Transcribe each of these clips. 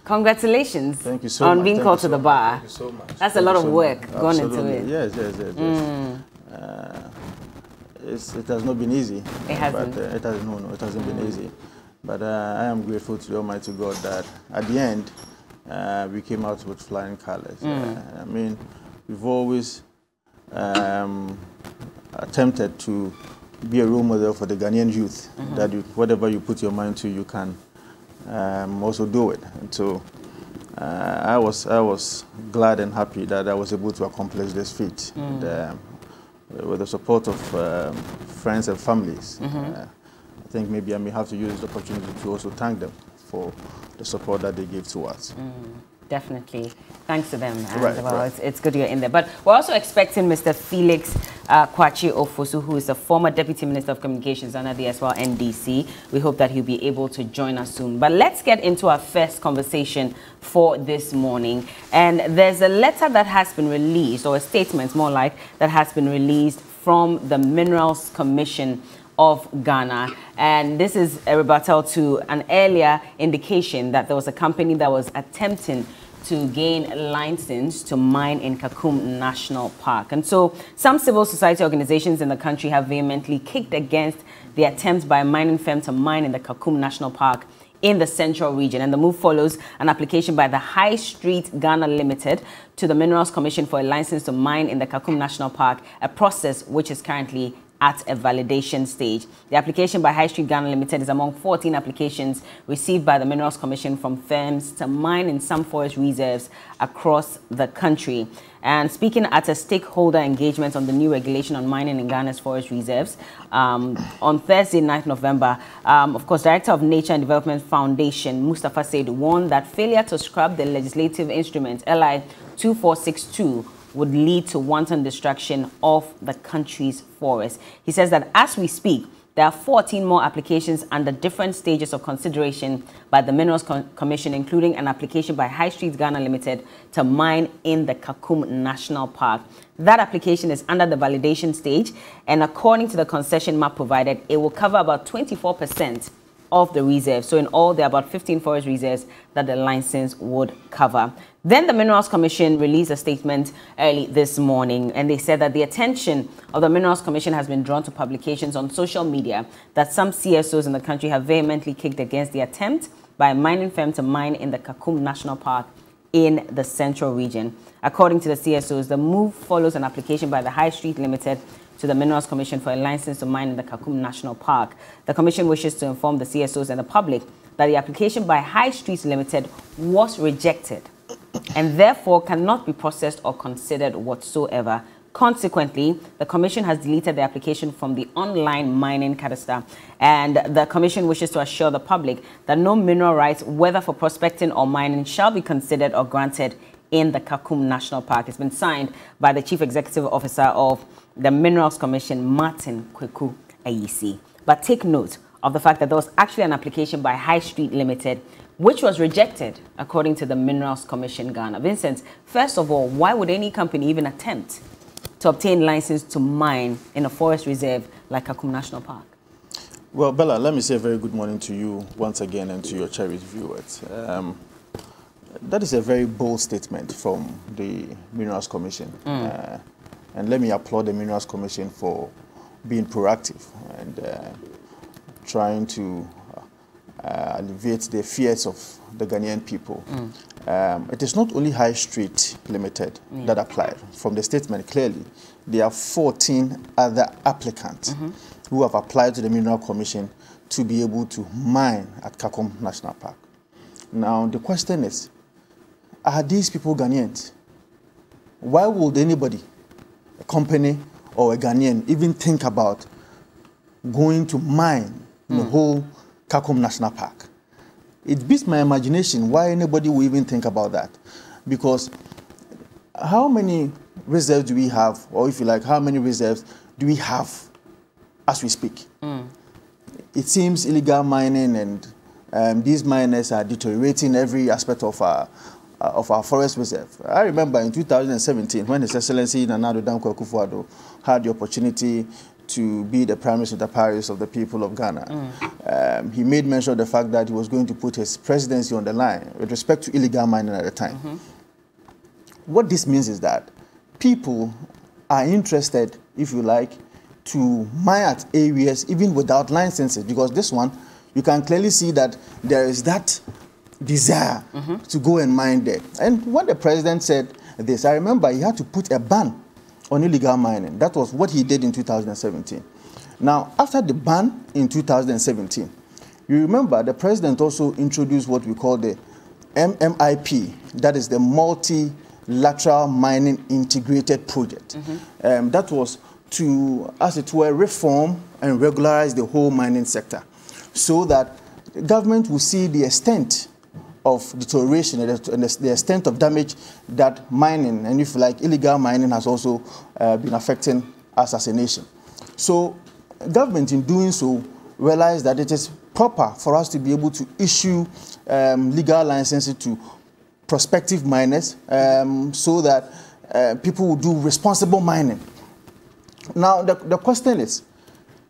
Congratulations. Thank you so much. On being called to the bar. Thank you so much. That's a lot of work gone into it. Yes. It has not been easy. It hasn't. But, it hasn't been easy. But I am grateful to the Almighty God that at the end we came out with flying colors. I mean, we've always attempted to be a role model for the Ghanaian youth. That whatever you put your mind to, you can also do it. And so I was glad and happy that I was able to accomplish this feat. And, with the support of friends and families. I think maybe I may have to use the opportunity to also thank them for the support that they gave to us. Definitely. Thanks to them. And Right. It's good you're in there. But we're also expecting Mr. Felix Kwachi Ofosu, who is the former Deputy Minister of Communications under the NDC. We hope that he'll be able to join us soon. But let's get into our first conversation for this morning. And there's a letter that has been released, or a statement more like, that has been released from the Minerals Commission of Ghana. And this is a rebuttal to an earlier indication that there was a company that was attempting to gain a license to mine in Kakum National Park. And so some civil society organizations in the country have vehemently kicked against the attempt by a mining firm to mine in the Kakum National Park in the central region. And the move follows an application by the High Street Ghana Limited to the Minerals Commission for a license to mine in the Kakum National Park, a process which is currently at a validation stage. The application by High Street Ghana Limited is among 14 applications received by the Minerals Commission from firms to mine in some forest reserves across the country. And speaking at a stakeholder engagement on the new regulation on mining in Ghana's forest reserves on Thursday, 9th November, of course, Director of Nature and Development Foundation, Mustafa Said, warned that failure to scrap the legislative instrument, LI 2462, would lead to wanton destruction of the country's forests. He says that as we speak, there are 14 more applications under different stages of consideration by the Minerals Commission, including an application by High Street Ghana Limited to mine in the Kakum National Park. That application is under the validation stage, and according to the concession map provided, it will cover about 24% of the reserve. So in all, there are about 15 forest reserves that the license would cover. Then the Minerals Commission released a statement early this morning, and they said that the attention of the Minerals Commission has been drawn to publications on social media that some CSOs in the country have vehemently kicked against the attempt by a mining firm to mine in the Kakum National Park in the central region. According to the CSOs, the move follows an application by the High Street Limited to the Minerals Commission for a license to mine in the Kakum National Park. The Commission wishes to inform the CSOs and the public that the application by High Street Limited was rejected and therefore cannot be processed or considered whatsoever. Consequently, the Commission has deleted the application from the online mining cadastre, and the Commission wishes to assure the public that no mineral rights, whether for prospecting or mining, shall be considered or granted in the Kakum National Park. It's been signed by the Chief Executive Officer of the Minerals Commission, Martin Kweku Ayisi. But take note of the fact that there was actually an application by High Street Limited, which was rejected according to the Minerals Commission Ghana. Vincent, first of all, why would any company even attempt to obtain license to mine in a forest reserve like Kakum National Park? Well, Bella, let me say a very good morning to you once again and to your cherished viewers. That is a very bold statement from the Minerals Commission. And let me applaud the Minerals Commission for being proactive and trying to alleviate the fears of the Ghanaian people. It is not only High Street Limited that applied. From the statement, clearly, there are 14 other applicants who have applied to the Mineral Commission to be able to mine at Kakum National Park. Now, the question is, are these people Ghanaians? Why would anybody, a company or a Ghanaian, even think about going to mine in the whole Kakum National Park? It beats my imagination why anybody will even think about that. Because how many reserves do we have, or if you like, how many reserves do we have as we speak? It seems illegal mining and these miners are deteriorating every aspect of our forest reserve. I remember in 2017 when His Excellency Nana Addo Dankwa Akufo-Addo had the opportunity to be the Prime Minister Paris of the people of Ghana. He made mention of the fact that he was going to put his presidency on the line with respect to illegal mining at the time. What this means is that people are interested, if you like, to mine at areas even without licenses, because this one, you can clearly see that there is that desire to go and mine there. And when the president said this, I remember he had to put a ban on illegal mining. That was what he did in 2017. Now, after the ban in 2017, you remember the president also introduced what we call the MMIP, that is the Multilateral Mining Integrated Project. That was to, as it were, reform and regularize the whole mining sector so that the government will see the extent of deterioration and the extent of damage that mining, and if you like, illegal mining has also been affecting us as a nation. So government in doing so realized that it is proper for us to be able to issue legal licenses to prospective miners so that people will do responsible mining. Now, the question is,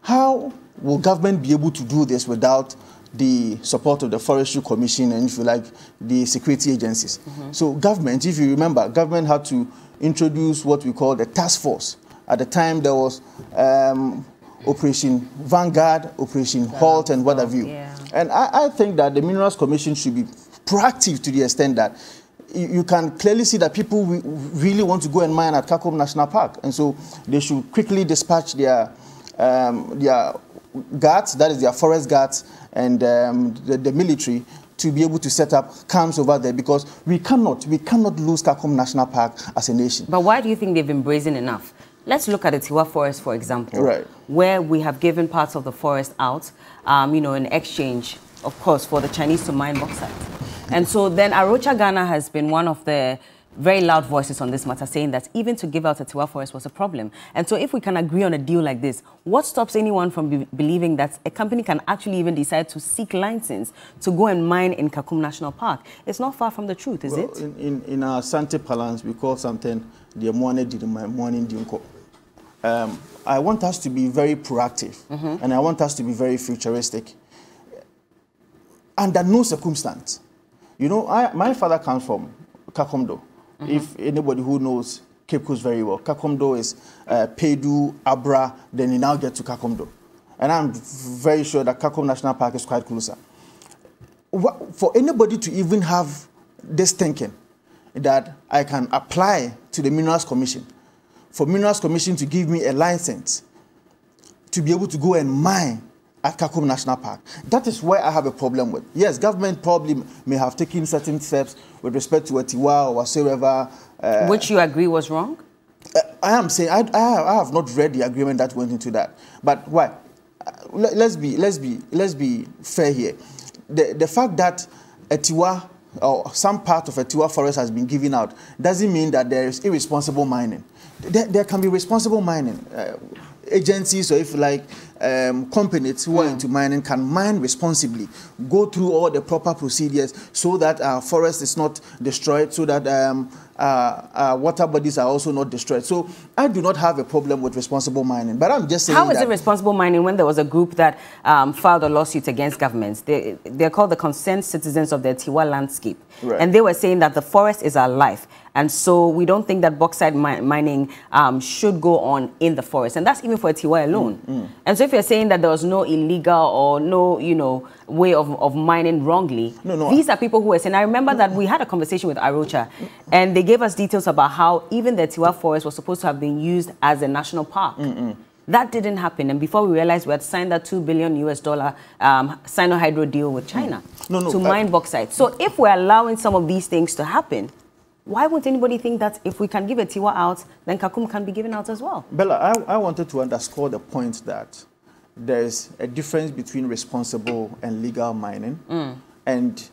how will government be able to do this without the support of the Forestry Commission and, if you like, the security agencies? So government, if you remember, government had to introduce what we call the task force. At the time, there was Operation Vanguard, Operation Halt, and what have you. And I think that the Minerals Commission should be proactive to the extent that you can clearly see that people really want to go and mine at Kakum National Park. And so they should quickly dispatch their guards, that is their forest guards, and the military to be able to set up camps over there, because we cannot lose Kakum National Park as a nation. But why do you think they've been brazen enough? Let's look at the Tiwa Forest, for example, where we have given parts of the forest out, you know, in exchange, of course, for the Chinese to mine bauxite. And so then Arocha Ghana has been one of the very loud voices on this matter, saying that even to give out a Tiwa Forest was a problem. And so if we can agree on a deal like this, what stops anyone from believing that a company can actually even decide to seek license to go and mine in Kakum National Park? It's not far from the truth, is it? In our Sante parlance, we call something the morning did my morning dinko. I want us to be very proactive, and I want us to be very futuristic. Under no circumstance. You know, my father comes from Kakomdo. If anybody who knows Cape Coast very well, Kakomdo is Pedu, Abra, then you now get to Kakomdo. And I'm very sure that Kakum National Park is quite closer. For anybody to even have this thinking that I can apply to the Minerals Commission, for Minerals Commission to give me a license to be able to go and mine at Kakum National Park, that is where I have a problem with. Yes, government probably may have taken certain steps with respect to Tiwa or whatsoever. Which you agree was wrong? I am saying I have not read the agreement that went into that. But why? Let's be fair here. The fact that a Tiwa or some part of a Tiwa forest has been given out doesn't mean that there is irresponsible mining. There can be responsible mining. Agencies, or if you like, companies who are into mining can mine responsibly, go through all the proper procedures so that our forest is not destroyed, so that water bodies are also not destroyed. So I do not have a problem with responsible mining, but I'm just saying how is it responsible mining when there was a group that filed a lawsuit against governments? They're called the Concerned Citizens of the Tiwa Landscape. And they were saying that the forest is our life. And so we don't think that bauxite mining should go on in the forest. And that's even for Tiwa alone. And so if you're saying that there was no illegal or no, you know, way of mining wrongly, these are people who are saying, I remember that we had a conversation with Arocha, and they gave us details about how even the Tiwa forest was supposed to have been used as a national park. That didn't happen. And before we realized, we had signed that $2 billion Sino-Hydro deal with China to mine bauxite. So if we're allowing some of these things to happen, why won't anybody think that if we can give a Tiwa out, then Kakum can be given out as well? Bella, I wanted to underscore the point that there is a difference between responsible and legal mining and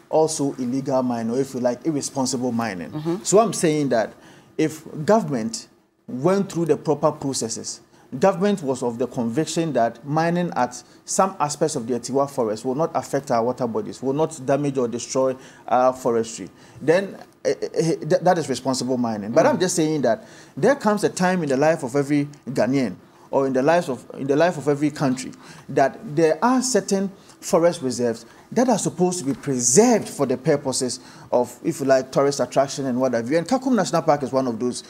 also illegal mining, or if you like, irresponsible mining. So I'm saying that if government went through the proper processes, government was of the conviction that mining at some aspects of the Tiwa forest will not affect our water bodies, will not damage or destroy our forestry, then that is responsible mining. But I'm just saying that there comes a time in the life of every Ghanaian or in the life of every country, that there are certain forest reserves that are supposed to be preserved for the purposes of, if you like, tourist attraction and what have you. And Kakum National Park is one of those.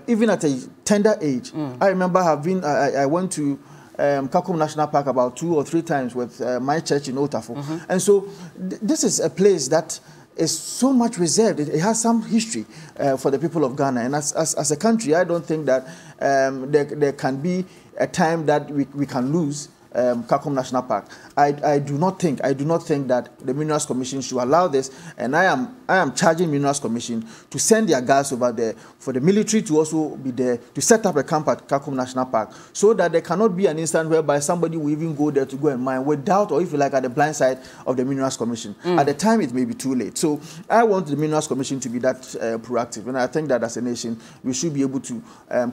Even at a tender age, I remember I went to Kakum National Park about 2 or 3 times with my church in Otafo. And so this is a place that is so much reserved. It has some history for the people of Ghana. And as a country, I don't think that there can be a time that we can lose Kakum National Park. I do not think that the Minerals Commission should allow this, and I am charging Minerals Commission to send their guys over there, for the military to also be there to set up a camp at Kakum National Park, so that there cannot be an instance whereby somebody will even go there to go and mine without, or if you like, at the blind side of the Minerals Commission. At the time, it may be too late. So I want the Minerals Commission to be that proactive, and I think that as a nation, we should be able to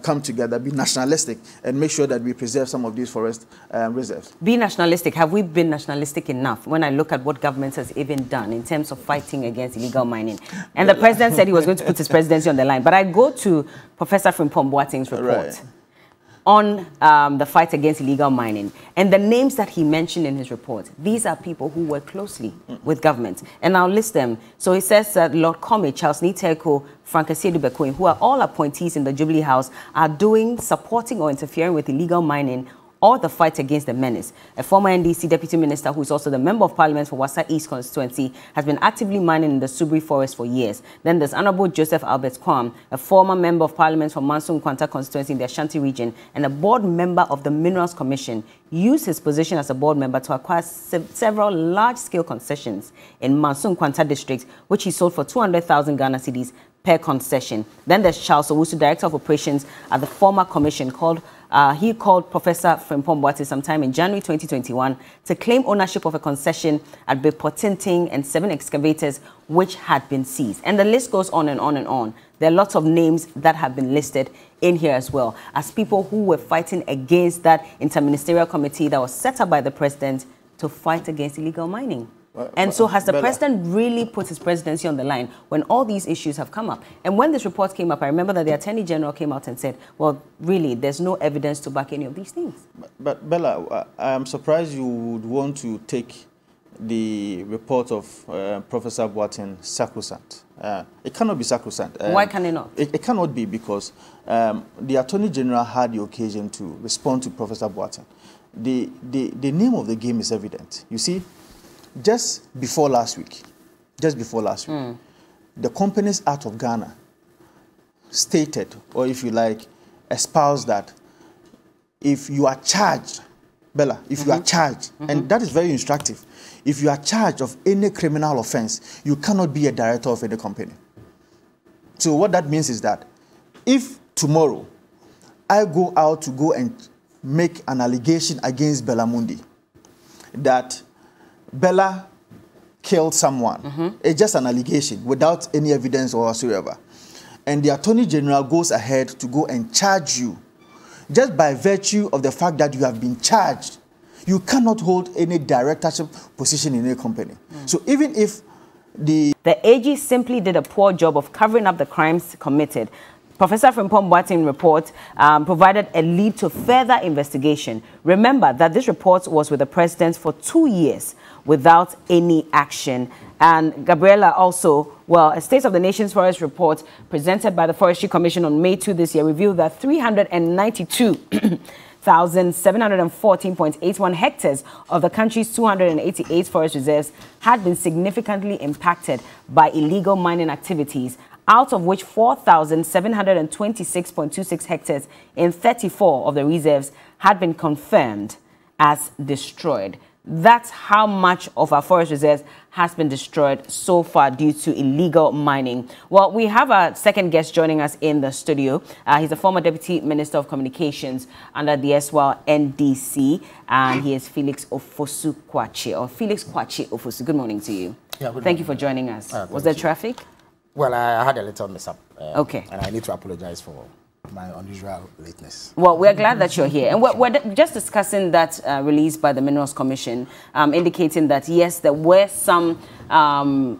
come together, be nationalistic, and make sure that we preserve some of these forest reserves. Be nationalistic. Have we been nationalistic enough when I look at what government has even done in terms of fighting against illegal mining? And the president said he was going to put his presidency on the line. But I go to Professor Frimpong Boateng's report on the fight against illegal mining. And the names that he mentioned in his report, these are people who work closely with government. And I'll list them. So he says that Lord Comey, Charles Niteko, Frank Asiedu-Bekoe, who are all appointees in the Jubilee House, are supporting or interfering with illegal mining or the fight against the menace. A former NDC deputy minister, who is also the member of parliament for Wassa East constituency, has been actively mining in the Subri forest for years. Then there's Honorable Joseph Albert Kwam, a former member of parliament for Mansun Kwanta constituency in the Ashanti region, and a board member of the Minerals Commission, used his position as a board member to acquire several large-scale concessions in Mansun Kwanta district, which he sold for 200,000 Ghana cedis per concession. Then there's Charles Owusu, director of operations at the former commission, he called Professor Frimpong Boateng sometime in January 2021 to claim ownership of a concession at Bepotinting and 7 excavators which had been seized. And the list goes on and on and on. There are lots of names that have been listed in here as well as people who were fighting against that interministerial committee that was set up by the president to fight against illegal mining. And so has the president really put his presidency on the line when all these issues have come up? And when this report came up, I remember that the Attorney General came out and said, well, really, there's no evidence to back any of these things. But Bella, I'm surprised you would want to take the report of Professor Boateng sacrosanct. It cannot be sacrosanct. Why can it not? It cannot be because the Attorney General had the occasion to respond to Professor Boateng. The name of the game is evident. You see, just before last week, the Companies Act of Ghana stated, or if you like, espoused that if you are charged, Bella, if you are charged, and that is very instructive, if you are charged of any criminal offense, you cannot be a director of any company. So what that means is that if tomorrow I go out to go and make an allegation against Bella Mundi that Bella killed someone, it's just an allegation without any evidence or whatsoever, and the Attorney General goes ahead to go and charge you, just by virtue of the fact that you have been charged, you cannot hold any directorship position in a company. So even if the AG simply did a poor job of covering up the crimes committed, Professor Frimpong Boateng's report provided a lead to further investigation. Remember that this report was with the president for 2 years without any action. And Gabriela also, well, a State of the Nation's Forest report presented by the Forestry Commission on May 2 this year revealed that 392,714.81 hectares of the country's 288 forest reserves had been significantly impacted by illegal mining activities, out of which 4,726.26 hectares in 34 of the reserves had been confirmed as destroyed. That's how much of our forest reserves has been destroyed so far due to illegal mining. Well, we have a second guest joining us in the studio. He's a former Deputy Minister of Communications under the NDC, and he is Felix Ofosu Kwakye, or Felix Kwakye Ofosu. Good morning to you. Yeah, good Thank you for joining us. Was there traffic? Well, I had a little mishap. Okay. And I need to apologize for my unusual lateness. Well, we're glad that you're here. And we're just discussing that release by the Minerals Commission, indicating that, yes, there were some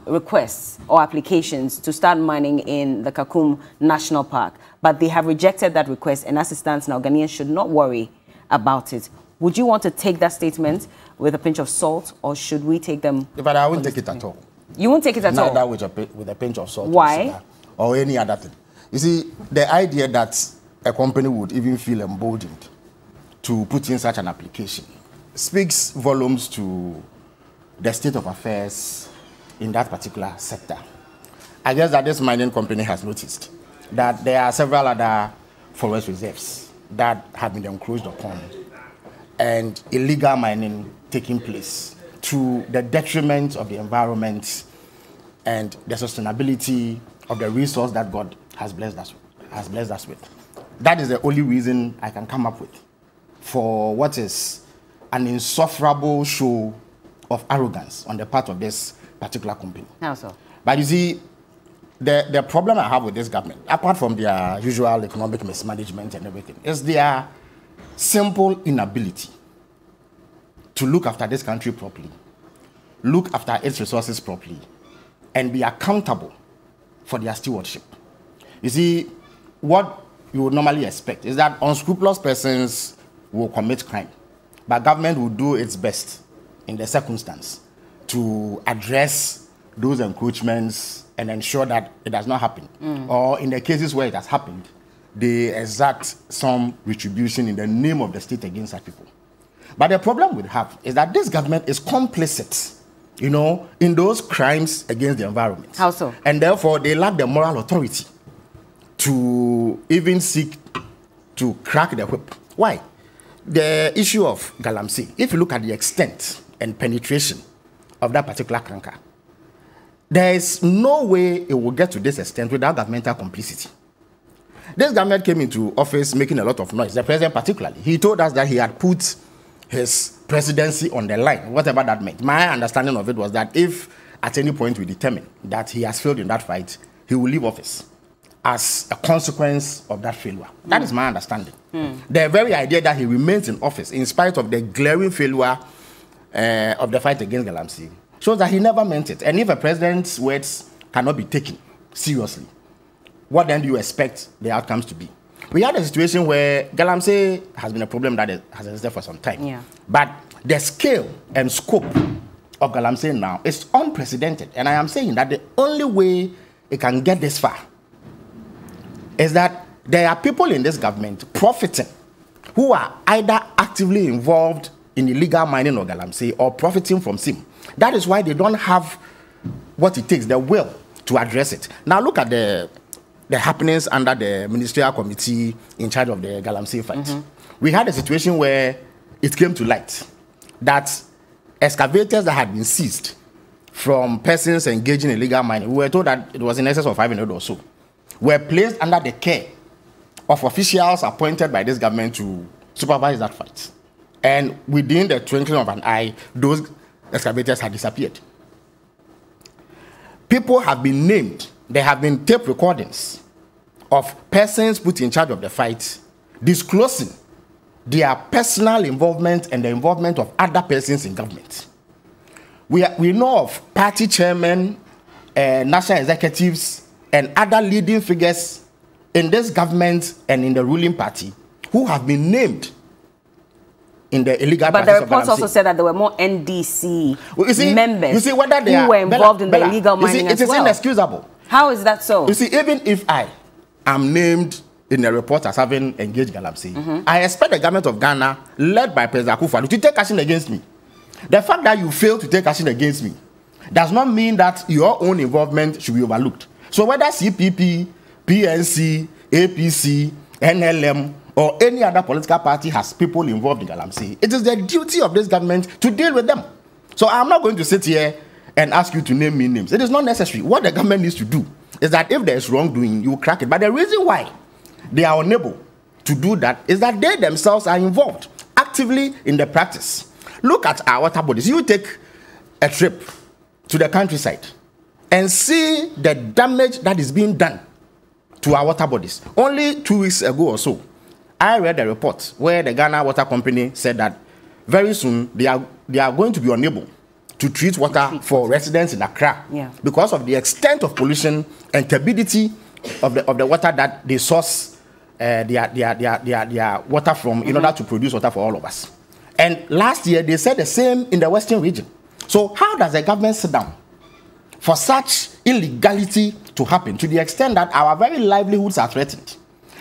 requests or applications to start mining in the Kakum National Park, but they have rejected that request. And as it stands now, Ghanaians should not worry about it. Would you want to take that statement with a pinch of salt, or should we take them? But I won't take it at all. You won't take it at all? Neither with a pinch of salt. Why? Or any other thing. You see, the idea that a company would even feel emboldened to put in such an application speaks volumes to the state of affairs in that particular sector. I guess that this mining company has noticed that there are several other forest reserves that have been encroached upon and illegal mining taking place to the detriment of the environment and the sustainability of the resource that God has blessed us with. That is the only reason I can come up with for what is an insufferable show of arrogance on the part of this particular company. How so? But you see, the problem I have with this government, apart from their usual economic mismanagement and everything, is their simple inability to look after this country properly, look after its resources properly, and be accountable for their stewardship. You see, what you would normally expect is that unscrupulous persons will commit crime, but government will do its best in the circumstance to address those encroachments and ensure that it does not happen. Or in the cases where it has happened, they exact some retribution in the name of the state against such people. But the problem we have is that this government is complicit, you know, in those crimes against the environment. How so? And therefore, they lack the moral authority to even seek to crack the whip. Why? The issue of Galamsey, if you look at the extent and penetration of that particular canker, there is no way it will get to this extent without governmental complicity. This government came into office making a lot of noise, the president particularly. He told us that he had put his presidency on the line, whatever that meant. My understanding of it was that if at any point we determine that he has failed in that fight, he will leave office as a consequence of that failure. That is my understanding. The very idea that he remains in office in spite of the glaring failure of the fight against Galamsey shows that he never meant it. And if a president's words cannot be taken seriously, what then do you expect the outcomes to be? We had a situation where Galamsey has been a problem that has existed for some time. Yeah. But the scale and scope of Galamsey now is unprecedented. And I am saying that the only way it can get this far is that there are people in this government profiting who are either actively involved in illegal mining of Galamsey or profiting from SIM. That is why they don't have what it takes, the will, to address it. Now look at the happenings under the ministerial committee in charge of the Galamsey fight. We had a situation where it came to light that excavators that had been seized from persons engaging in illegal mining, we were told that it was in excess of 500 or so, were placed under the care of officials appointed by this government to supervise that fight. And within the twinkling of an eye, those excavators had disappeared. People have been named. There have been tape recordings of persons put in charge of the fight disclosing their personal involvement and the involvement of other persons in government. We know of party chairmen, national executives, and other leading figures in this government and in the ruling party who have been named in the illegal practice. But the reports also said that there were more NDC members who were involved in the illegal mining as well. It is inexcusable. How is that so? You see, even if I am named in the report as having engaged Galamsey, I expect the government of Ghana, led by President Akufo-Addo, to take action against me. The fact that you fail to take action against me does not mean that your own involvement should be overlooked. So whether CPP, PNC, APC, NLM, or any other political party has people involved in Galamsey, it is the duty of this government to deal with them. So I'm not going to sit here and ask you to name me names. It is not necessary. What the government needs to do is that if there is wrongdoing, you crack it. But the reason why they are unable to do that is that they themselves are involved actively in the practice. Look at our water bodies. You take a trip to the countryside and see the damage that is being done to our water bodies. Only 2 weeks ago or so, I read a report where the Ghana Water Company said that very soon they are going to be unable to treat water for residents in Accra because of the extent of pollution and turbidity of the water that they source their water from in order to produce water for all of us. And last year they said the same in the Western region. So how does the government sit down for such illegality to happen to the extent that our very livelihoods are threatened?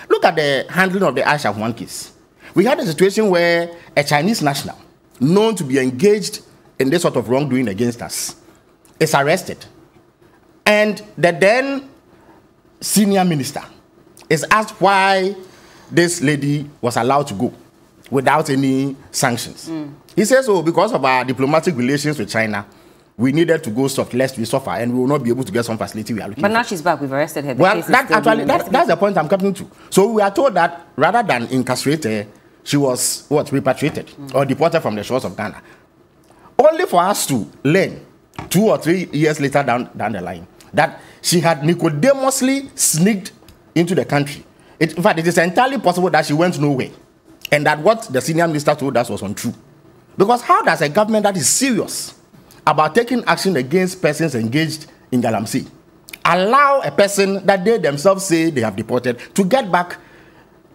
Look at the handling of the Aisha Huang case. We had a situation where a Chinese national known to be engaged in this sort of wrongdoing against us is arrested. And the then senior minister is asked why this lady was allowed to go without any sanctions. He says, oh, because of our diplomatic relations with China, we needed to go soft lest we suffer and we will not be able to get some facility we are looking for. But now she's back. We've arrested her. Well, that's the point I'm coming to. So we are told that rather than incarcerated, she was repatriated or deported from the shores of Ghana. Only for us to learn 2 or 3 years later down the line that she had nicodemously sneaked into the country. In fact, it is entirely possible that she went nowhere and that what the senior minister told us was untrue. Because how does a government that is serious about taking action against persons engaged in Galamsey allow a person that they themselves say they have deported to get back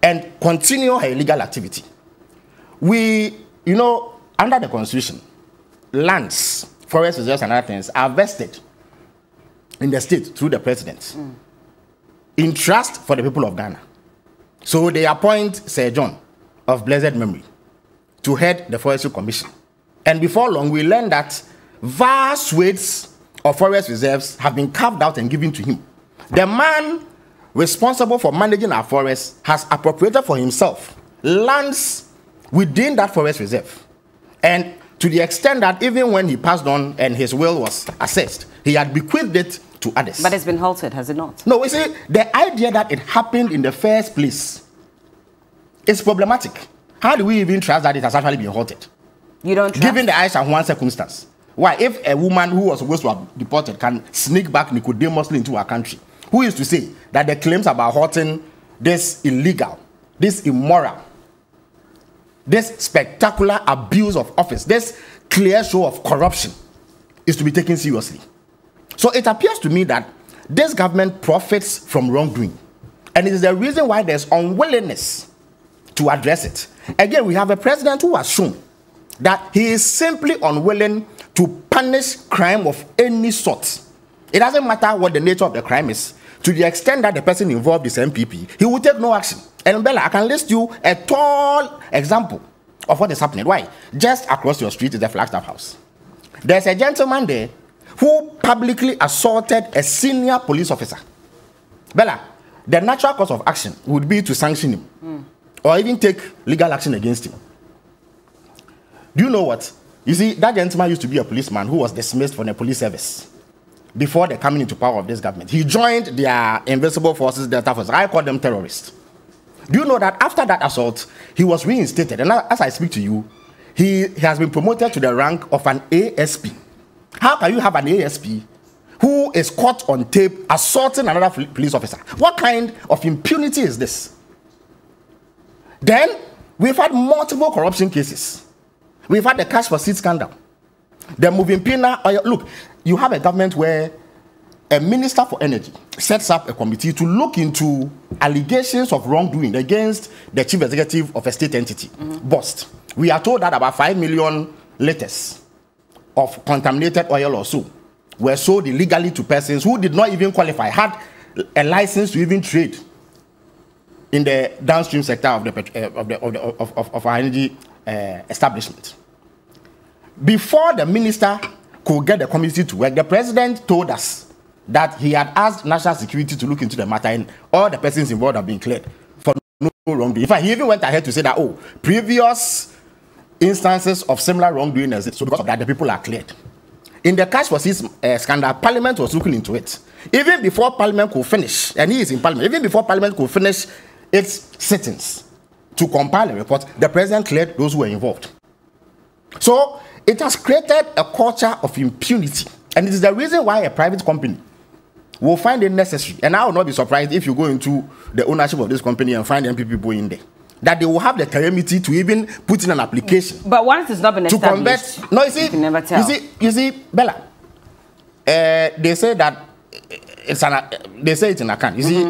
and continue her illegal activity? We, under the Constitution, lands, forest reserves and other things are vested in the state through the president in trust for the people of Ghana. So they appoint Sir John of blessed memory to head the Forestry Commission. And before long, we learn that vast swathes of forest reserves have been carved out and given to him. The man responsible for managing our forests has appropriated for himself lands within that forest reserve. And to the extent that even when he passed on and his will was assessed, he had bequeathed it to others. But it's been halted, has it not? No, you see, the idea that it happened in the first place is problematic. How do we even trust that it has actually been halted? You don't trust? Given the Aisha Huang circumstance. Why, if a woman who was supposed to have deported can sneak back nicodemously into our country, who is to say that the claims about halting this illegal, this immoral, this spectacular abuse of office, this clear show of corruption is to be taken seriously? So it appears to me that this government profits from wrongdoing. And it is the reason why there's unwillingness to address it. Again, we have a president who has shown that he is simply unwilling to punish crime of any sort. It doesn't matter what the nature of the crime is. To the extent that the person involved is MPP, he will take no action. And Bella, I can list you a tall example of what is happening. Why? Just across your street is the Flagstaff House. There's a gentleman there who publicly assaulted a senior police officer. Bella, the natural course of action would be to sanction him or even take legal action against him. Do you know what? You see, that gentleman used to be a policeman who was dismissed from the police service before the coming into power of this government. He joined their invisible forces, Delta Force. I call them terrorists. Do you know that after that assault, he was reinstated? And now, as I speak to you, he has been promoted to the rank of an ASP. How can you have an ASP who is caught on tape assaulting another police officer? What kind of impunity is this? Then, we've had multiple corruption cases. We've had the cash for seed scandal. The moving pinna oil. Look, you have a government where a minister for energy sets up a committee to look into allegations of wrongdoing against the chief executive of a state entity, BOST. We are told that about 5 million liters of contaminated oil or so were sold illegally to persons who did not even qualify, had a license to even trade in the downstream sector of our energy establishment. Before the minister could get the committee to work, the president told us that he had asked national security to look into the matter and all the persons involved have been cleared for no wrongdoing. In fact, he even went ahead to say that, oh, previous instances of similar wrongdoing as this, so because of that, the people are cleared. In the cash for seeds scandal, Parliament was looking into it. Even before Parliament could finish, and he is in Parliament, even before Parliament could finish its sittings to compile a report, the president cleared those who were involved. So it has created a culture of impunity, and it is the reason why a private company will find it necessary, and I will not be surprised if you go into the ownership of this company and find MPP people in there, that they will have the calamity to even put in an application. But once it's not been established, convert, no, you see, you can never tell. You see, Bella, they say that it's an, they say it's an account. You see,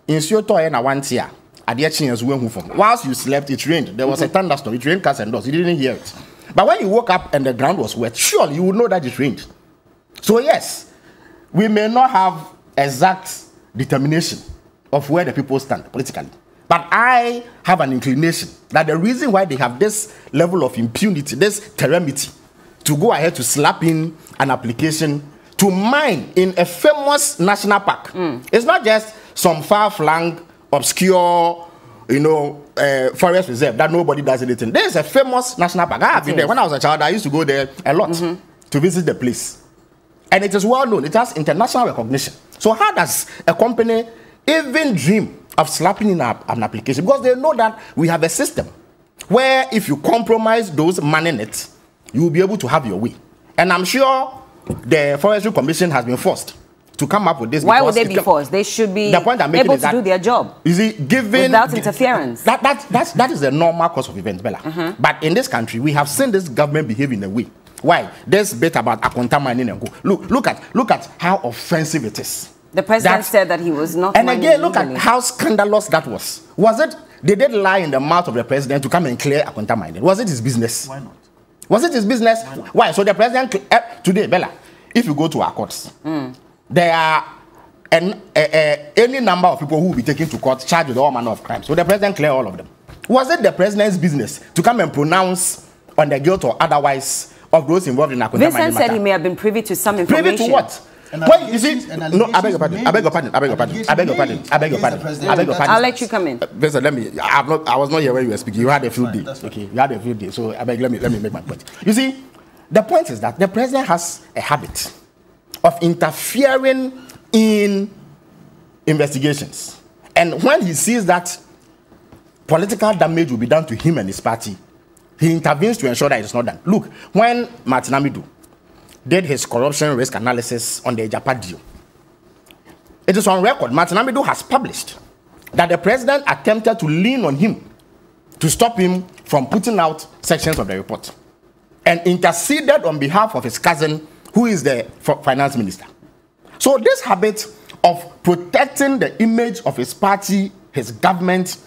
in Syoto na 1 year, at the chance whilst you slept, it rained. There was a thunderstorm. It rained cats and dogs. You didn't hear it. But when you woke up and the ground was wet, surely you would know that it rained. So yes, we may not have exact determination of where the people stand politically. But I have an inclination that the reason why they have this level of impunity, this temerity, to go ahead to slap in an application to mine in a famous national park. It's not just some far-flung, obscure, forest reserve that nobody does anything. There is a famous national park. I have been there. When I was a child, I used to go there a lot to visit the place. And it is well known. It has international recognition. So how does a company even dream of slapping in an application? Because they know that we have a system where if you compromise those mandates, you will be able to have your way. And I'm sure the Forestry Commission has been forced to come up with this. Why would they be forced? They should be able to do their job. Is it given without interference? That is the normal course of events, Bella. But in this country, we have seen this government behave in a way. Why? This bit about Akonta mining and go. Look at how offensive it is. The president said that he was not. And again, look at how scandalous that was. Was it? They did lie in the mouth of the president to come and clear Akonta mining. Was it his business? Why not? Was it his business? Why? So the president today, Bella, if you go to our courts, there are any number of people who will be taken to court charged with all manner of crimes. So the president clear all of them. Was it the president's business to come and pronounce on the guilt or otherwise of those involved in Akonta mining? Vincent said he may have been privy to some information. Privy to what? Well, you see, no, I beg your pardon. I'll let you come in. Vincent, I was not here when you were speaking. You had a few days. Okay, you had a few days. So I beg, let me make my point. You see, the point is that the president has a habit of interfering in investigations. And when he sees that political damage will be done to him and his party, he intervenes to ensure that it's not done. Look, when Martin Amidu did his corruption risk analysis on the Ejapa deal, it is on record. Martin Amidu has published that the president attempted to lean on him to stop him from putting out sections of the report and interceded on behalf of his cousin, who is the finance minister. So this habit of protecting the image of his party, his government,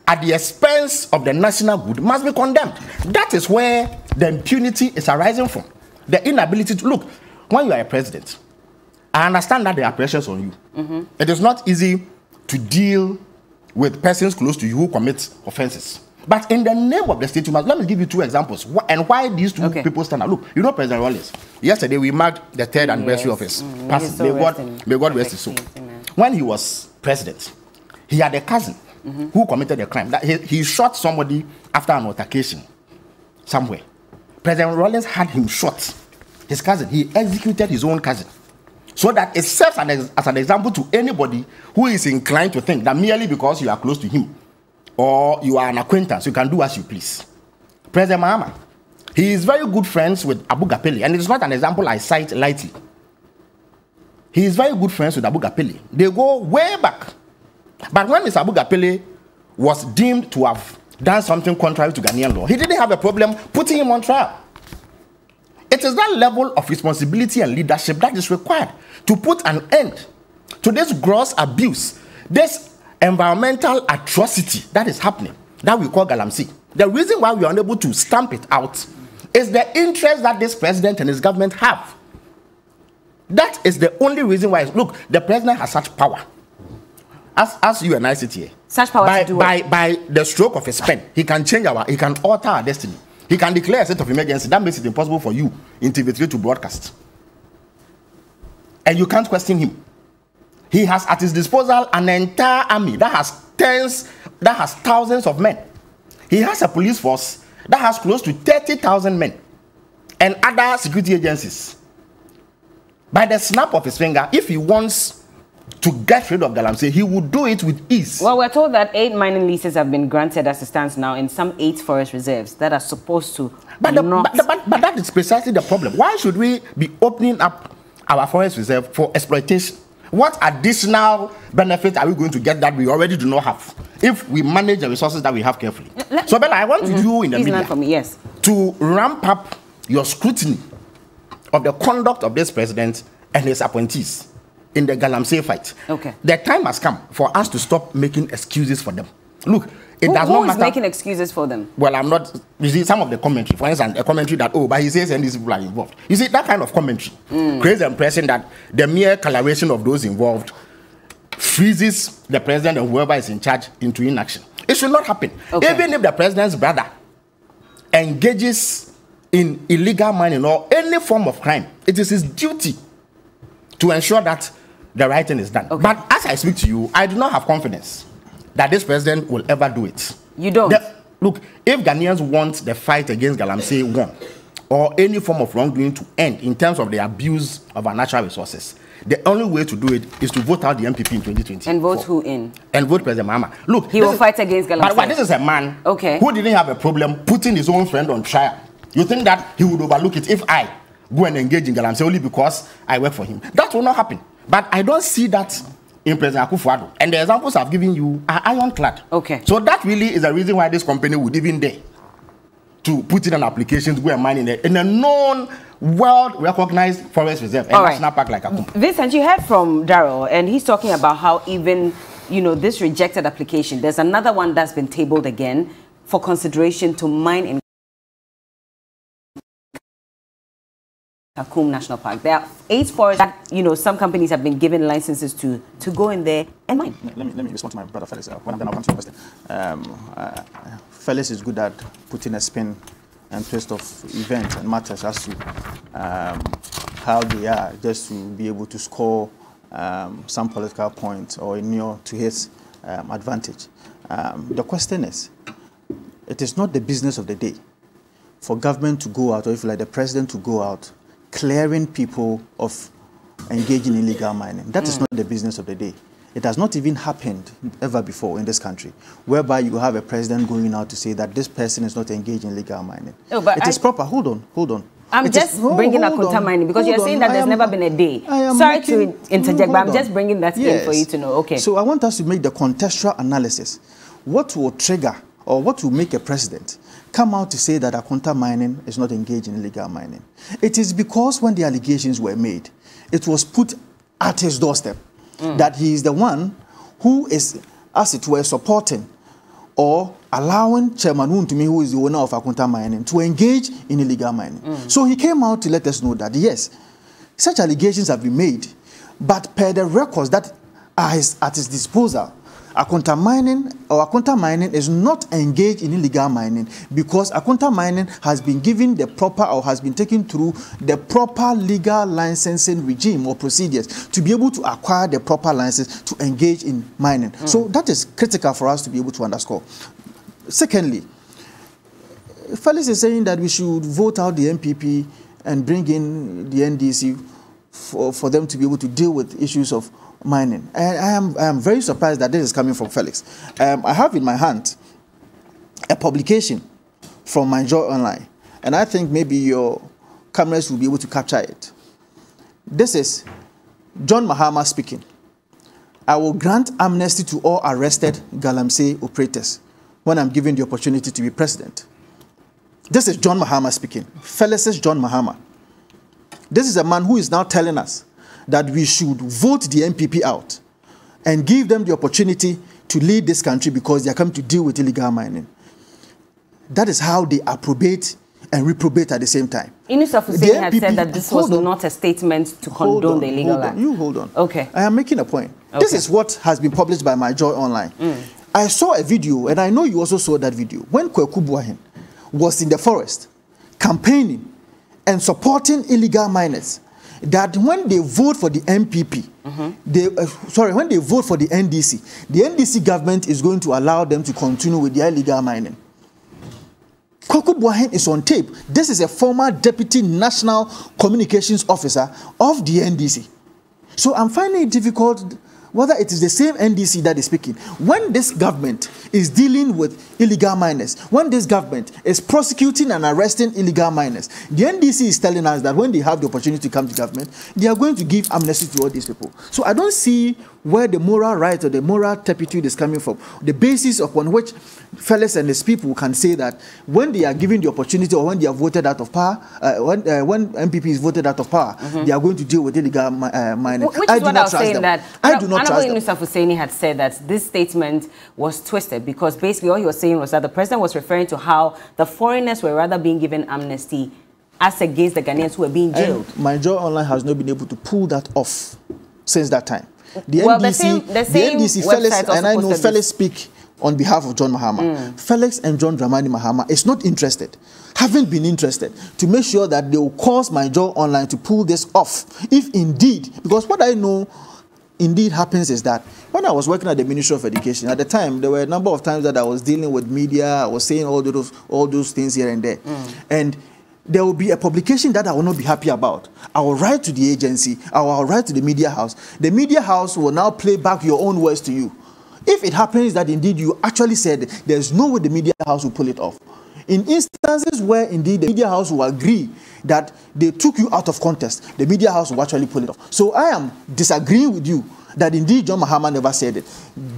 at the expense of the national good must be condemned. That is where the impunity is arising from. The inability to look. When you are a president, I understand that there are pressures on you. It is not easy to deal with persons close to you who commit offenses. But in the name of the state, let me give you two examples. And why these two people stand out. Look, you know President Rawlings. Yesterday we marked the 3rd anniversary of his passing. May God rest his soul. When he was president, he had a cousin who committed a crime. That he shot somebody after an altercation somewhere. President Rawlings had him shot. His cousin, he executed his own cousin. So that it serves as an example to anybody who is inclined to think that merely because you are close to him or you are an acquaintance, you can do as you please. President Mahama, he is very good friends with Abu Gapeli, and it's not an example I cite lightly. He is very good friends with Abu Gapeli. They go way back. But when Mr. Abu Gapeli was deemed to have done something contrary to Ghanaian law, he didn't have a problem putting him on trial. It is that level of responsibility and leadership that is required to put an end to this gross abuse, this environmental atrocity that is happening, that we call Galamsey. The reason why we are unable to stamp it out is the interest that this president and his government have. That is the only reason why. Look, the president has such power. As you and I sit here, such power by the stroke of his pen, he can he can alter our destiny. He can declare a state of emergency. That makes it impossible for you in TV3 to broadcast. And you can't question him. He has at his disposal an entire army that has thousands of men. He has a police force that has close to 30,000 men and other security agencies. By the snap of his finger, if he wants to get rid of Galamsey, he would do it with ease. Well, we're told that 8 mining leases have been granted as it stands now in some 8 forest reserves that are supposed to but that is precisely the problem. Why should we be opening up our forest reserve for exploitation? What additional benefit are we going to get that we already do not have if we manage the resources that we have carefully? So, Bella, I want you in the media to ramp up your scrutiny of the conduct of this president and his appointees in the Galamsey fight. Okay. The time has come for us to stop making excuses for them. Look, it does not Who is matter. making excuses for them? Well, I'm not. You see, some of the commentary, for instance, a commentary that, oh, but he says and these people are involved. You see, that kind of commentary creates the impression that the mere coloration of those involved freezes the president and whoever is in charge into inaction. It should not happen. Okay. Even if the president's brother engages in illegal mining or any form of crime, it is his duty to ensure that the right thing is done. Okay. But as I speak to you, I do not have confidence that this president will ever do it. You don't? Look, if Ghanaians want the fight against Galamsey won, or any form of wrongdoing to end in terms of the abuse of our natural resources, the only way to do it is to vote out the MPP in 2020. And vote who in? And vote President Mahama. Look, he will fight against Galamsey. But this is a man who didn't have a problem putting his own friend on trial. You think that he would overlook it if I go and engage in Galamsey only because I work for him? That will not happen. But I don't see that in President Akufo-Addo. And the examples I've given you are ironclad. Okay. So that really is the reason why this company would even dare to put in an application to go and mine in a known, world-recognized forest reserve, a national park like Kakum. Vincent, you heard from Darrell, and he's talking about how even, this rejected application, there's another one that's been tabled again for consideration to mine in Kakum National Park. There are 8 forests that, some companies have been given licenses to go in there and mine. Let me respond to my brother Felix. When I'm done, I'll come to your question. Felix is good at putting a spin and twist of events and matters as to how they are, just to be able to score some political points or to his advantage. The question is, it is not the business of the day for government to go out, or if you like, the president to go out clearing people of engaging in illegal mining. That is not the business of the day. It has not even happened ever before in this country, whereby you have a president going out to say that this person is not engaged in illegal mining. No, but it is proper. Hold on. I'm just bringing Akunta mining because you're saying that there's never been a day. Sorry to interject, but I'm just bringing that in for you to know. Okay. So I want us to make the contextual analysis. What will trigger or what will make a president come out to say that Akunta mining is not engaged in illegal mining? It is because when the allegations were made, it was put at his doorstep that he is the one who is, as it were, supporting or allowing Chairman Wuntumi, who is the owner of Akunta mining, to engage in illegal mining. So he came out to let us know that, yes, such allegations have been made, but per the records that are at his disposal, Akunta mining is not engaged in illegal mining because Akunta mining has been given the proper or has been taken through the proper legal licensing regime or procedures to be able to acquire the proper license to engage in mining. So that is critical for us to be able to underscore. Secondly, Felix is saying that we should vote out the MPP and bring in the NDC for them to be able to deal with issues of mining. And I am very surprised that this is coming from Felix. I have in my hand a publication from My Joy Online, and I think maybe your cameras will be able to capture it. This is John Mahama speaking. I will grant amnesty to all arrested Galamsey operators when I'm given the opportunity to be president. This is John Mahama speaking. Felix's John Mahama. This is a man who is now telling us that we should vote the MPP out and give them the opportunity to lead this country because they are coming to deal with illegal mining. That is how they approbate and reprobate at the same time. Inus Hussein had said that this was not a statement to condone the illegal act. You hold on. Okay. I am making a point. Okay. This is what has been published by My Joy Online. I saw a video, and I know you also saw that video, when Kakum Park was in the forest campaigning and supporting illegal miners, that when they vote for the MPP, when they vote for the NDC government is going to allow them to continue with their illegal mining. Kakum Park is on tape. This is a former Deputy National Communications Officer of the NDC. So I'm finding it difficult whether it is the same NDC that is speaking. When this government is dealing with illegal miners, when this government is prosecuting and arresting illegal miners, the NDC is telling us that when they have the opportunity to come to government, they are going to give amnesty to all these people. So I don't see where the moral right or the moral turpitude is coming from, the basis upon which Felix and his people can say that when they are given the opportunity or when they are voted out of power, when MPP is voted out of power, they are going to deal with illegal mining. Which is what I was saying that I do not trust them. Honorable Hussaini had said that this statement was twisted because basically all he was saying was that the president was referring to how the foreigners were rather being given amnesty as against the Ghanaians who were being jailed. And My Joy Online has not been able to pull that off since that time. The well, NDC, Felix, and I know Felix speak on behalf of John Mahama. Felix and John Dramani Mahama is not interested, haven't been interested, to make sure that they will cause My Joy Online to pull this off. If indeed, because what I know indeed happens is that when I was working at the Ministry of Education, at the time, there were a number of times that I was dealing with media, I was saying all those things here and there. And there will be a publication that I will not be happy about. I will write to the agency, I will write to the media house. The media house will now play back your own words to you. If it happens that indeed you actually said there's no way the media house will pull it off. In instances where indeed the media house will agree that they took you out of context, the media house will actually pull it off. So I am disagreeing with you that indeed John Mahama never said it.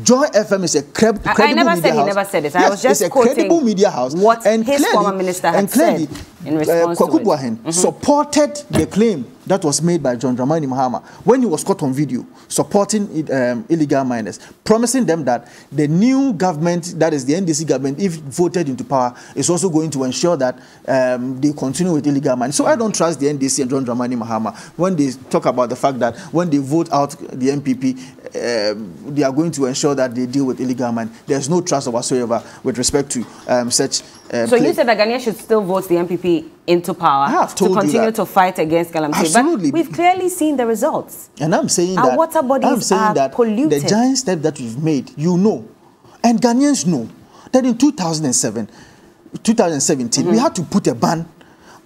Joy FM is a credible media house. I never said he never said it. I was just it's a credible media house. What his former minister had said in response to it. Supported the claim that was made by John Dramani Mahama when he was caught on video supporting illegal miners, promising them that the new government, that is the NDC government, if voted into power, is also going to ensure that they continue with illegal mining. So I don't trust the NDC and John Dramani Mahama when they talk about the fact that when they vote out the MPP, they are going to ensure that they deal with illegal mining. There's no trust whatsoever with respect to such. So you said that Ghanaians should still vote the MPP into power to continue to fight against Galamsey. Absolutely. But we've clearly seen the results. And I'm saying our water bodies are polluted. The giant step that we've made, you know, and Ghanaians know that in 2017, we had to put a ban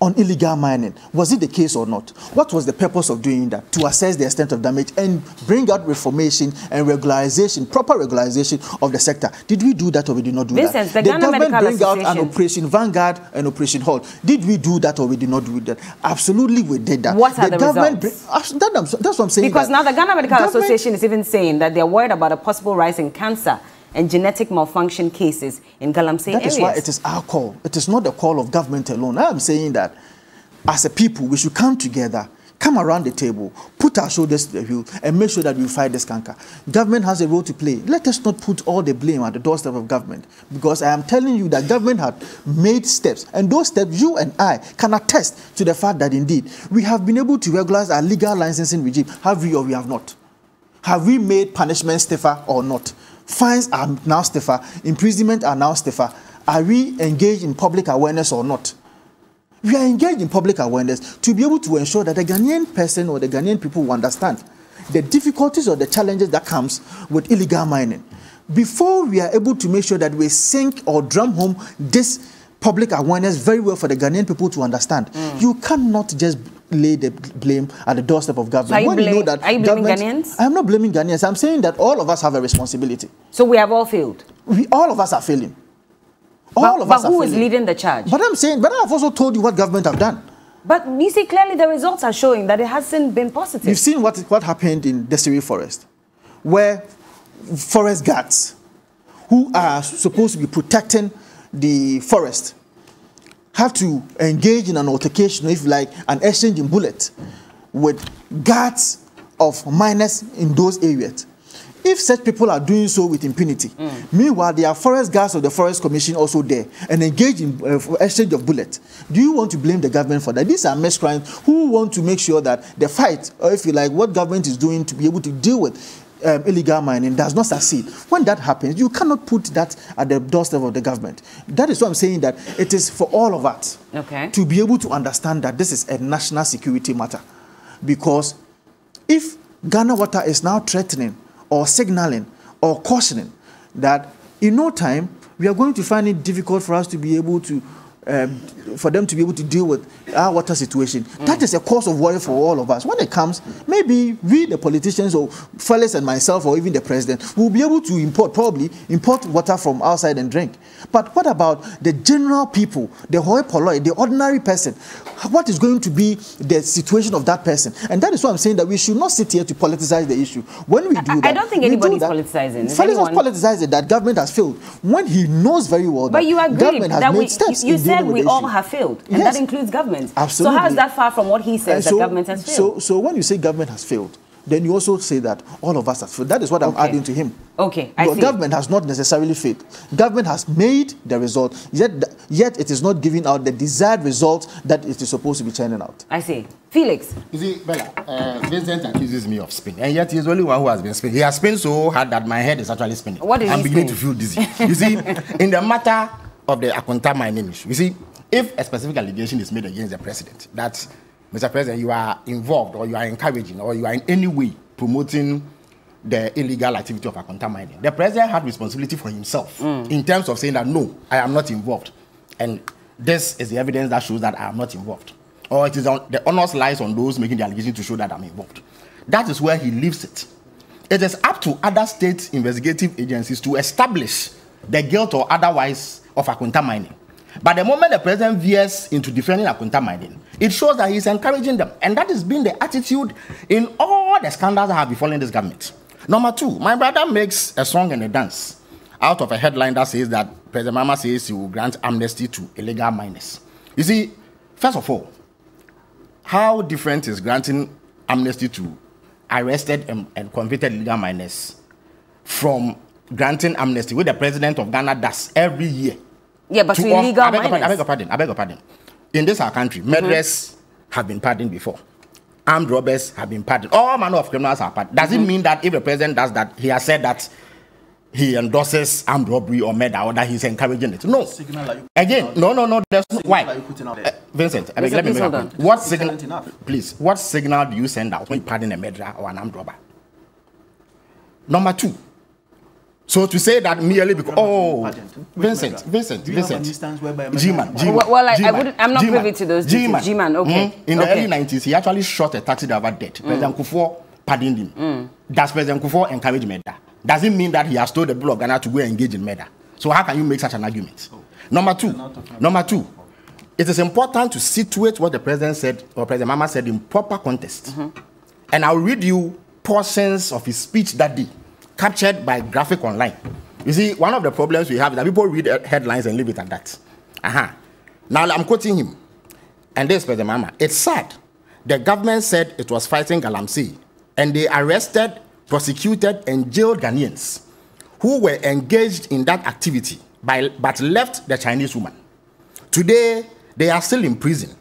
on illegal mining. Was it the case or not? What was the purpose of doing that? To assess the extent of damage and bring out reformation and regularization, proper regularization of the sector. Did we do that or we did not do that? The government bring out an Operation Vanguard and Operation Halt. Did we do that or we did not do that? Absolutely we did that. What are the results? That's what I'm saying. Because now the Ghana Medical Association is even saying that they're worried about a possible rise in cancer and genetic malfunction cases in Galamsey areas. That is why it is our call. It is not the call of government alone. I am saying that as a people, we should come together, come around the table, put our shoulders to the wheel, and make sure that we fight this canker. Government has a role to play. Let us not put all the blame at the doorstep of government, because I am telling you that government had made steps, and those steps, you and I can attest to the fact that indeed we have been able to regularize our legal licensing regime. Have we or we have not? Have we made punishment stiffer or not? Fines are now stiffer, imprisonment are now stiffer. Are we engaged in public awareness or not? We are engaged in public awareness to be able to ensure that the Ghanaian person or the Ghanaian people will understand the difficulties or the challenges that comes with illegal mining. Before we are able to make sure that we sink or drum home this public awareness very well for the Ghanaian people to understand, you cannot just lay the blame at the doorstep of government. So are you blaming Ghanaians? I'm not blaming Ghanaians. I'm saying that all of us have a responsibility. So we have all failed? All of us are failing. But who is leading the charge? But I'm saying, but I've also told you what government have done. But you see, clearly the results are showing that it hasn't been positive. You've seen what happened in Desiree Forest, where forest guards, who are supposed to be protecting the forest, have to engage in an altercation, if like an exchange in bullets, with guards of miners in those areas. If such people are doing so with impunity, meanwhile, there are forest guards of the Forest Commission also there and engage in exchange of bullets. Do you want to blame the government for that? These are miscreants who want to make sure that the fight, or if you like, what government is doing to be able to deal with illegal mining does not succeed. When that happens, you cannot put that at the doorstep of the government. That is why I'm saying that it is for all of us to be able to understand that this is a national security matter. Because if Ghana Water is now threatening or signaling or cautioning that in no time we are going to find it difficult for us to be able to for them to be able to deal with our water situation. That is a cause of worry for all of us. When it comes, maybe we, the politicians, or fellas and myself, or even the president, will be able to probably import water from outside and drink. But what about the general people, the hoi polloi, the ordinary person? What is going to be the situation of that person? And that is why I'm saying that we should not sit here to politicize the issue. When we do that, I don't think anybody's politicizing. Fellas has politicized that government has failed when he knows very well that you agree government has that made steps. You said we all have failed, and that includes government. Absolutely. So how is that far from what he says that government has failed? So when you say government has failed, then you also say that all of us have failed. That is what I'm adding to him. Okay, I see. Government has not necessarily failed. Government has made the result, yet it is not giving out the desired result that it is supposed to be churning out. I see. Felix. You see, Bella, Vincent accuses me of spinning, and yet he is the only one who has been spinning. He has spinning so hard that my head is actually spinning. What is I'm beginning to feel dizzy. You see, in the matter of the Akonta mining issue, you see, if a specific allegation is made against the president, that, Mr. President, you are involved or you are encouraging or you are in any way promoting the illegal activity of Akonta mining, the president had responsibility for himself in terms of saying that, no, I am not involved. And this is the evidence that shows that I am not involved. Or it is the onus lies on those making the allegation to show that I'm involved. That is where he leaves it. It is up to other state investigative agencies to establish the guilt or otherwise of Akonta mining. But the moment the president veers into defending Akonta mining, it shows that he's encouraging them. And that has been the attitude in all the scandals that have befallen this government. Number two, my brother makes a song and a dance out of a headline that says that President Mama says he will grant amnesty to illegal miners. You see, first of all, how different is granting amnesty to arrested and convicted illegal miners from granting amnesty, which the president of Ghana does every year? Yeah, but to illegal miners. I beg your pardon. In this our country, murderers have been pardoned before. Armed robbers have been pardoned. All manner of criminals are pardoned. Does it mean that if the president does that, he has said that he endorses armed robbery or murder, or that he's encouraging it? No. Again, no. There's no. Why? Vincent, let me make a point. What signal? Please, what signal do you send out when you pardon a murderer or an armed robber? Number two. So to say that merely because Vincent, G-Man. Well, I'm not privy to those details. G-Man, okay. In the early 90s, he actually shot a taxi driver dead. President Kufuor pardoned him. Does President Kufuor encourage murder? Does it mean that he has told the people of Ghana to go engage in murder? So how can you make such an argument? Number two, it is important to situate what the president said or President Mama said in proper context. And I'll read you portions of his speech that day, captured by graphic online. You see, one of the problems we have is that people read headlines and leave it at that. Now I'm quoting him. And this, President Mama, it's sad. The government said it was fighting Galamsey, and they arrested, prosecuted, and jailed Ghanaians who were engaged in that activity, but left the Chinese woman. Today, they are still in prison.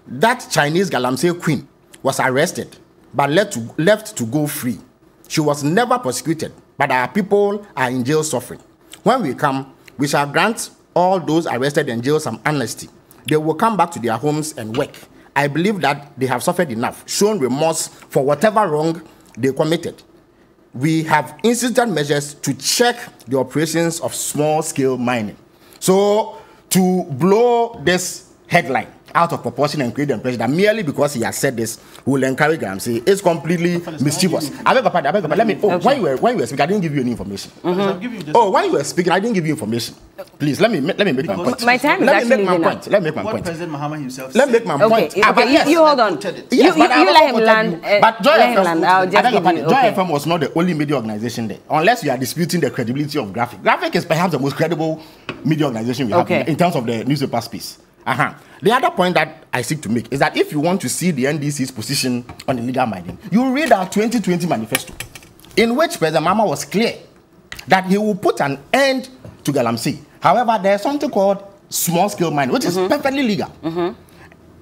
That Chinese Galamsey queen was arrested, but left to go free. She was never prosecuted, but our people are in jail suffering. When we come, we shall grant all those arrested and jailed some amnesty. They will come back to their homes and work. I believe that they have suffered enough, shown remorse for whatever wrong they committed. We have instituted measures to check the operations of small-scale mining. So, to blow this headline out of proportion and create the impression that merely because he has said this, we will encourage Galamsey, it's completely mischievous. I beg your pardon. Let me. When you were speaking, I didn't give you any information. When you were speaking, I didn't give you information. Please let me make my point. My time is actually enough. Let me make my point. What President Mahama himself let me make my point. Okay, you hold on. Yes, you let him land. But Joy FM FM was not the only media organization there, unless you are disputing the credibility of Graphic. Graphic is perhaps the most credible media organization we have in terms of the newspaper space. The other point that I seek to make is that if you want to see the NDC's position on illegal mining, you read our 2020 manifesto, in which President Mama was clear that he will put an end to Galamsey. However, there's something called small-scale mining, which is perfectly legal.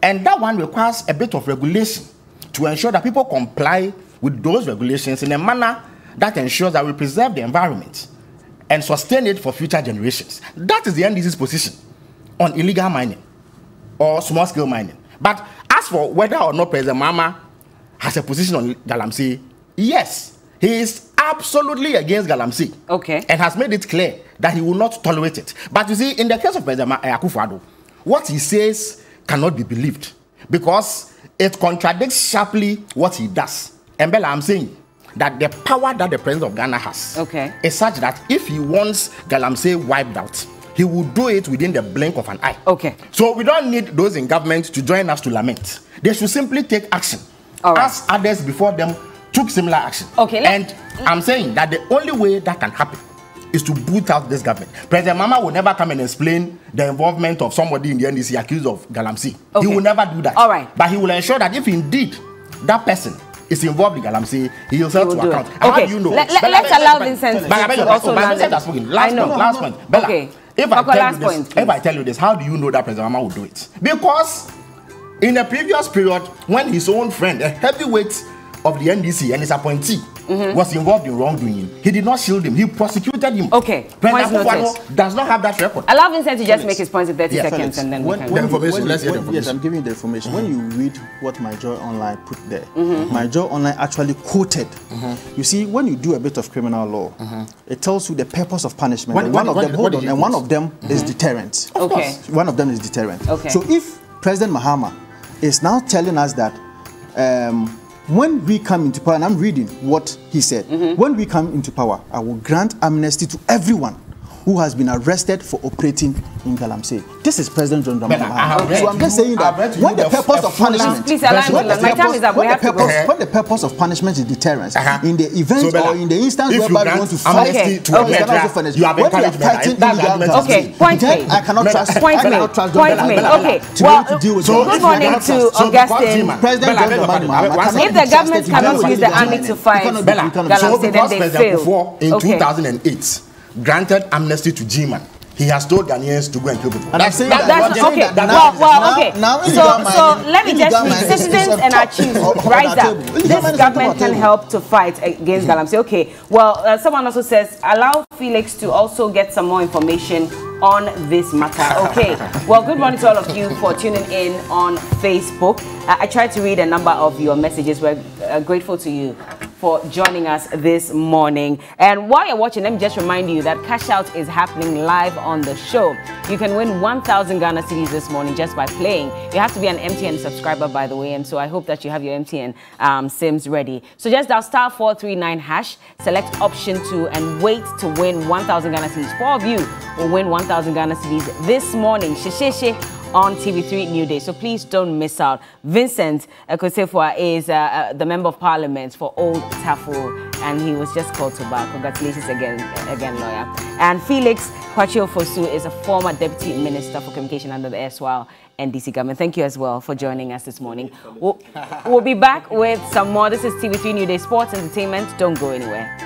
And that one requires a bit of regulation to ensure that people comply with those regulations in a manner that ensures that we preserve the environment and sustain it for future generations. That is the NDC's position on illegal mining or small-scale mining. But as for whether or not President Mama has a position on Galamsey, yes, he is absolutely against Galamsey. Okay. And has made it clear that he will not tolerate it. But you see, in the case of President Akufo-Addo, what he says cannot be believed because it contradicts sharply what he does. And Bella, I'm saying that the power that the president of Ghana has is such that if he wants Galamsey wiped out, he will do it within the blink of an eye. Okay. So we don't need those in government to join us to lament. They should simply take action. As others before them took similar action. Okay. And I'm saying that the only way that can happen is to boot out this government. President Mama will never come and explain the involvement of somebody in the NDC accused of Galamsey. He will never do that. All right. But he will ensure that if indeed that person is involved in Galamsey, he will help to account. Okay. How do you know? Let's allow Vincent to also land. Last point. Bella, Okay. If I tell you this, how do you know that President Mama will do it? Because in a previous period, when his own friend, a heavyweight of the NDC and his appointee, was involved in wrongdoing, he did not shield him. He prosecuted him. Okay. President Akufo does not have that record. Allow Vincent to just make his points in 30 seconds and then we can go. Let's hear the information. Yes, I'm giving you the information. When you read what My Joy Online put there, My Joy Online actually quoted. You see, when you do a bit of criminal law, it tells you the purpose of punishment. And one of them is deterrent. Okay. One of them is deterrent. Okay. So if President Mahama is now telling us that when we come into power, and I'm reading what he said, when we come into power, I will grant amnesty to everyone who has been arrested for operating in Galamsey. This is President John Dramani Mahama. So I'm just saying that when the purpose of punishment, when the purpose of punishment is deterrence, in the event or in the instance whereby you want to fight, you have encouraged point made. I cannot trust. Point made. Okay. Well, good morning to Augustine. President John Dramani Mahama. If the government cannot use the army to fight Galamsey, then they fail. In 2008. Granted amnesty to G-Man. He has told Ghanaians to go and kill people. And I'm saying that's okay. So let me just read. Citizens and our chiefs rise up. This government can help to fight against Galamsey. Okay. Well, someone also says allow Felix to also get some more information on this matter. Okay. Well, good morning to all of you for tuning in on Facebook. I tried to read a number of your messages. We're grateful to you for joining us this morning. And while you're watching, let me just remind you that Cash Out is happening live on the show. You can win 1,000 Ghana cedis this morning just by playing. You have to be an MTN subscriber, by the way, and so I hope that you have your MTN SIMs ready. So just dial *439#, select option 2, and wait to win 1,000 Ghana cedis. 4 of you will win 1,000 Ghana cedis this morning. Sheshe on TV3 New Day. So please don't miss out. Vincent Ekosefua is the Member of Parliament for Old Tafo, and he was just called to bar. Congratulations again, lawyer. And Felix Kwachiofosu is a former Deputy Minister for Communication under the erstwhile NDC government. Thank you as well for joining us this morning. We'll be back with some more. This is TV3 New Day Sports Entertainment. Don't go anywhere.